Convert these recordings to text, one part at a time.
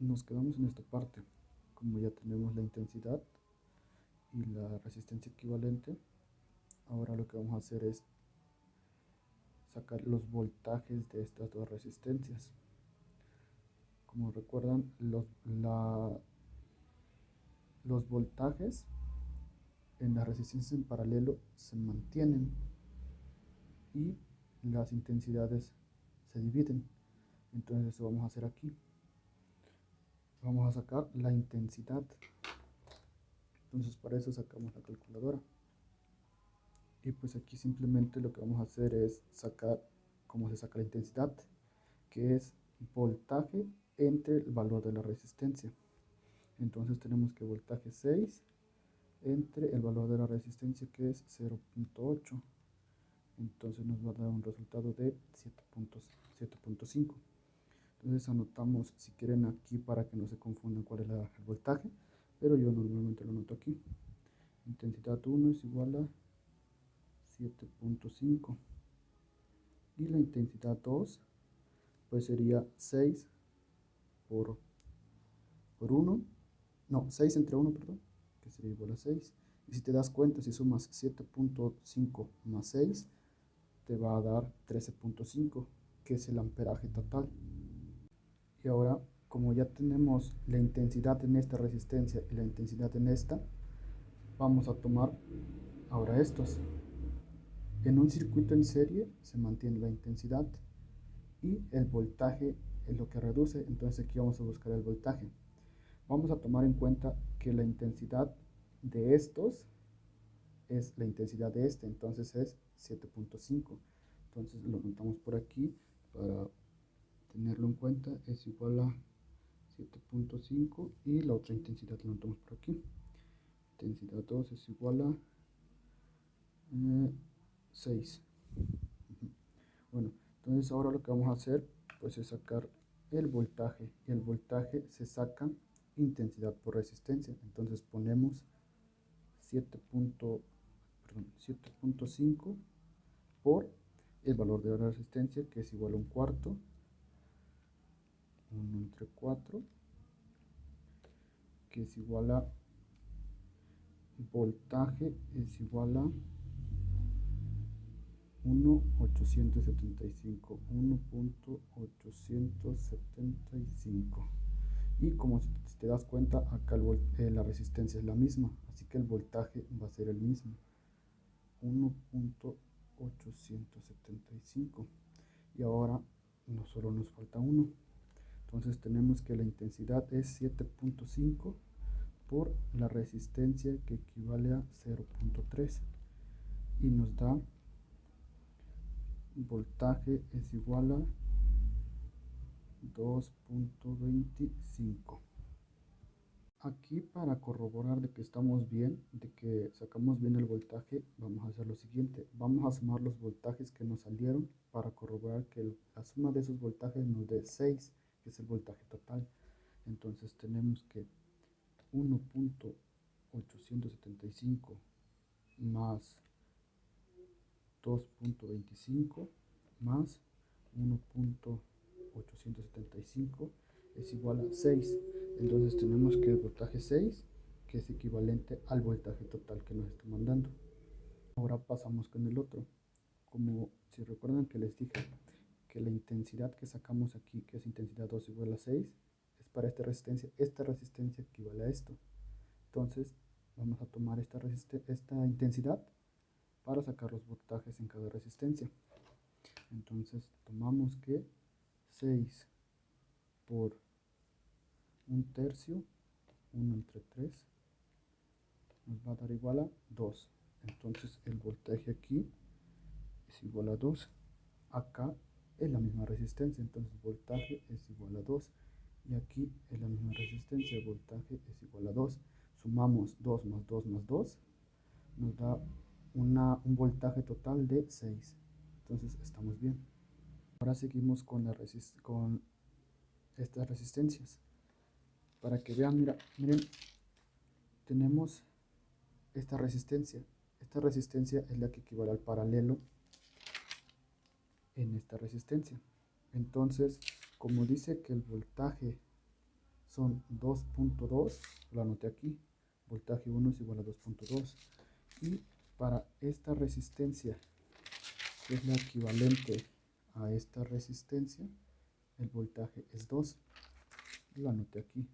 nos quedamos en esta parte. Como ya tenemos la intensidad y la resistencia equivalente, ahora lo que vamos a hacer es sacar los voltajes de estas dos resistencias. Como recuerdan, los voltajes en las resistencias en paralelo se mantienen y las intensidades se dividen. Entonces eso vamos a hacer aquí. Vamos a sacar la intensidad. Entonces para eso sacamos la calculadora. Y pues aquí simplemente lo que vamos a hacer es sacar cómo se saca la intensidad, que es voltaje entre el valor de la resistencia. Entonces tenemos que voltaje 6 entre el valor de la resistencia, que es 0.8. Entonces nos va a dar un resultado de 7.5. Entonces anotamos, si quieren, aquí para que no se confundan cuál es el voltaje, pero yo normalmente lo anoto aquí. Intensidad 1 es igual a 7.5 y la intensidad 2 pues sería 6 por 1, no, 6 entre 1, perdón, que sería igual a 6. Y si te das cuenta, si sumas 7.5 más 6, te va a dar 13.5, que es el amperaje total. Y ahora, como ya tenemos la intensidad en esta resistencia y la intensidad en esta, vamos a tomar ahora estos. En un circuito en serie se mantiene la intensidad y el voltaje es lo que reduce, entonces aquí vamos a buscar el voltaje. Vamos a tomar en cuenta que la intensidad de estos es la intensidad de este, entonces es 7.5. Entonces lo notamos por aquí para tenerlo en cuenta, es igual a 7.5 y la otra intensidad la notamos por aquí. Intensidad 2 es igual a 6. Bueno, entonces ahora lo que vamos a hacer pues es sacar el voltaje, y el voltaje se saca intensidad por resistencia. Entonces ponemos 7.5 por el valor de la resistencia, que es igual a un cuarto, 1 entre 4, que es igual a voltaje es igual a 1.875, y como si te das cuenta, acá la resistencia es la misma, así que el voltaje va a ser el mismo, 1.875. Y ahora no solo nos falta 1, entonces tenemos que la intensidad es 7.5 por la resistencia, que equivale a 0.3, y nos da voltaje es igual a 2.25. Aquí, para corroborar de que estamos bien, de que sacamos bien el voltaje, vamos a hacer lo siguiente. Vamos a sumar los voltajes que nos salieron para corroborar que la suma de esos voltajes nos dé 6, que es el voltaje total. Entonces tenemos que 1.875 más 2.25 más 1.875 es igual a 6. Entonces tenemos que el voltaje 6, que es equivalente al voltaje total que nos está mandando. Ahora pasamos con el otro. Como si recuerdan que les dije que la intensidad que sacamos aquí, que es intensidad 2 igual a 6, es para esta resistencia equivale a esto. Entonces vamos a tomar esta intensidad para sacar los voltajes en cada resistencia. Entonces tomamos que 6 por 1/3, 1 entre 3, nos va a dar igual a 2. Entonces el voltaje aquí es igual a 2. Acá es la misma resistencia, entonces voltaje es igual a 2. Y aquí es la misma resistencia, el voltaje es igual a 2. Sumamos 2 más 2 más 2, nos da un voltaje total de 6. Entonces estamos bien. Ahora seguimos con estas resistencias. Para que vean, miren, tenemos esta resistencia. Esta resistencia es la que equivale al paralelo en esta resistencia. Entonces, como dice que el voltaje son 2.2, lo anoté aquí, voltaje 1 es igual a 2.2. Y para esta resistencia, que es la equivalente a esta resistencia, el voltaje es 2. Lo anoté aquí,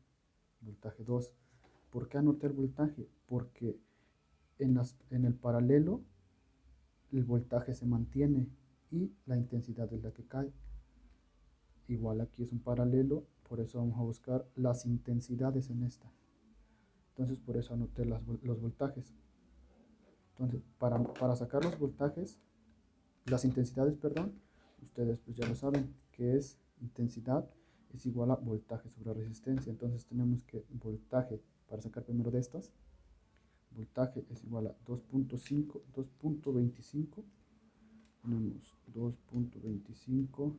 voltaje 2. ¿Por qué anoté el voltaje? Porque en el paralelo el voltaje se mantiene y la intensidad es la que cae. Igual aquí es un paralelo, por eso vamos a buscar las intensidades en esta. Entonces por eso anoté los voltajes. Entonces para sacar los voltajes, las intensidades, perdón, ustedes pues ya lo saben, que es intensidad es igual a voltaje sobre resistencia. Entonces tenemos que voltaje, para sacar primero de estas, voltaje es igual a 2.25, tenemos 2.25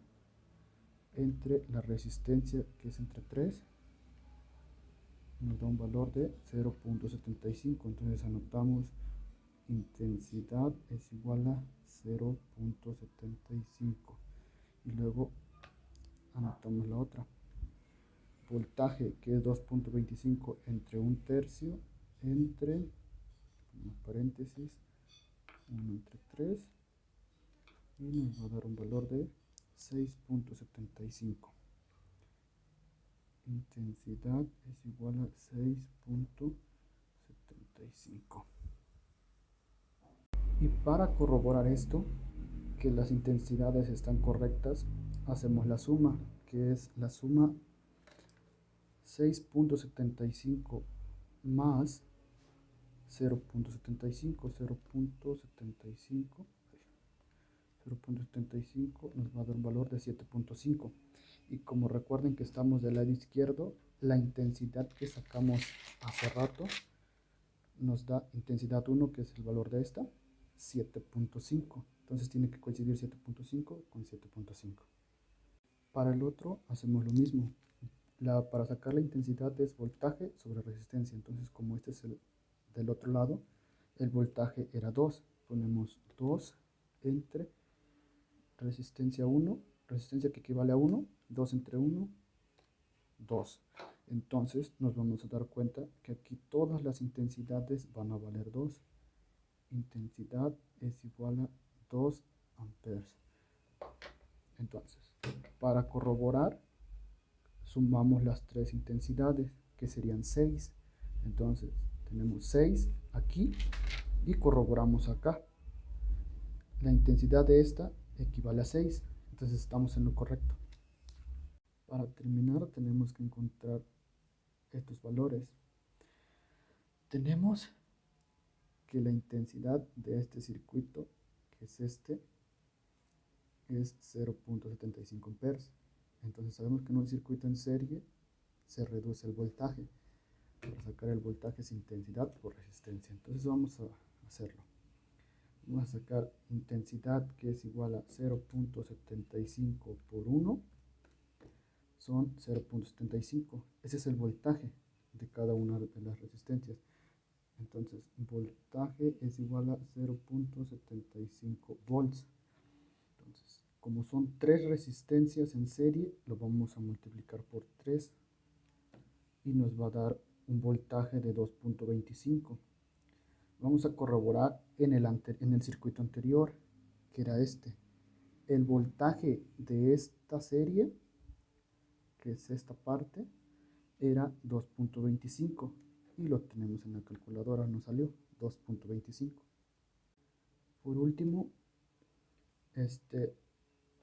entre la resistencia, que es entre 3, nos da un valor de 0.75. Entonces anotamos intensidad es igual a 0.75 y luego anotamos la otra, voltaje, que es 2.25 entre 1/3 entre, paréntesis, 1 entre 3, y nos va a dar un valor de 6.75. Intensidad es igual a 6.75. Y para corroborar esto, que las intensidades están correctas, hacemos la suma, que es la suma 6.75 más 0.75 nos va a dar un valor de 7.5. Y como recuerden que estamos del lado izquierdo, la intensidad que sacamos hace rato nos da intensidad 1, que es el valor de esta, 7.5. Entonces tiene que coincidir 7.5 con 7.5. Para el otro hacemos lo mismo. Para sacar la intensidad es voltaje sobre resistencia. Entonces como este es del otro lado, el voltaje era 2. Ponemos 2 entre resistencia 1, resistencia que equivale a 1, 2 entre 1, 2. Entonces nos vamos a dar cuenta que aquí todas las intensidades van a valer 2. Intensidad es igual a 2 amperes. Entonces, para corroborar, sumamos las tres intensidades, que serían 6. Entonces, tenemos 6 aquí y corroboramos acá. La intensidad de esta equivale a 6, entonces estamos en lo correcto. Para terminar, tenemos que encontrar estos valores. Tenemos que la intensidad de este circuito, que es este, es 0.75 amperes. Entonces sabemos que en un circuito en serie se reduce el voltaje. Para sacar el voltaje es intensidad por resistencia. Entonces vamos a hacerlo. Vamos a sacar intensidad, que es igual a 0.75 por 1, son 0.75. Ese es el voltaje de cada una de las resistencias. Entonces, voltaje es igual a 0.75 volts. Entonces, como son 3 resistencias en serie, lo vamos a multiplicar por 3 y nos va a dar un voltaje de 2.25. Vamos a corroborar en el circuito anterior, que era este. El voltaje de esta serie, que es esta parte, era 2.25 y lo tenemos en la calculadora, nos salió 2.25. Por último,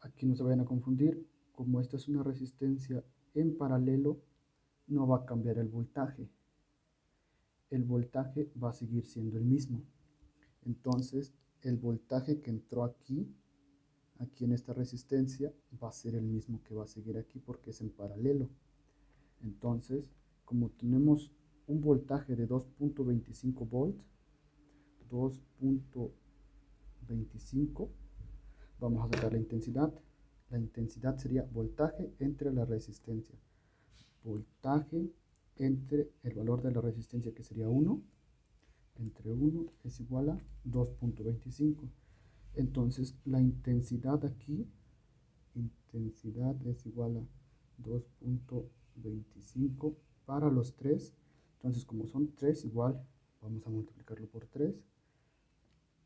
aquí no se vayan a confundir, como esta es una resistencia en paralelo, no va a cambiar el voltaje va a seguir siendo el mismo. Entonces el voltaje que entró aquí en esta resistencia va a ser el mismo que va a seguir aquí porque es en paralelo. Entonces, como tenemos un voltaje de 2.25 volts, 2.25, vamos a sacar la intensidad. La intensidad sería voltaje entre la resistencia. Voltaje entre el valor de la resistencia, que sería 1, entre 1 es igual a 2.25. Entonces la intensidad aquí, intensidad es igual a 2.25 25 para los 3. Entonces, como son 3 igual, vamos a multiplicarlo por 3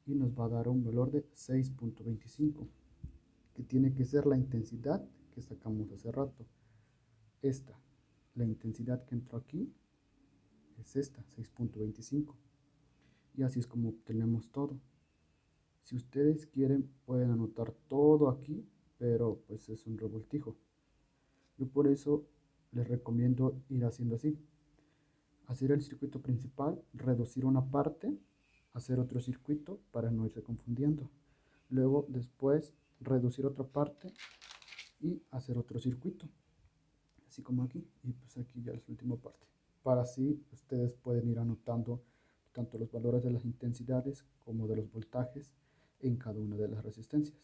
y nos va a dar un valor de 6.25, que tiene que ser la intensidad que sacamos hace rato. Esta, la intensidad que entró aquí, es esta, 6.25. Y así es como obtenemos todo. Si ustedes quieren, pueden anotar todo aquí, pero pues es un revoltijo. Yo por eso les recomiendo ir haciendo así. Hacer el circuito principal, reducir una parte, hacer otro circuito para no irse confundiendo. Luego, después, reducir otra parte y hacer otro circuito. Así como aquí. Y pues aquí ya es la última parte. Para así, ustedes pueden ir anotando tanto los valores de las intensidades como de los voltajes en cada una de las resistencias.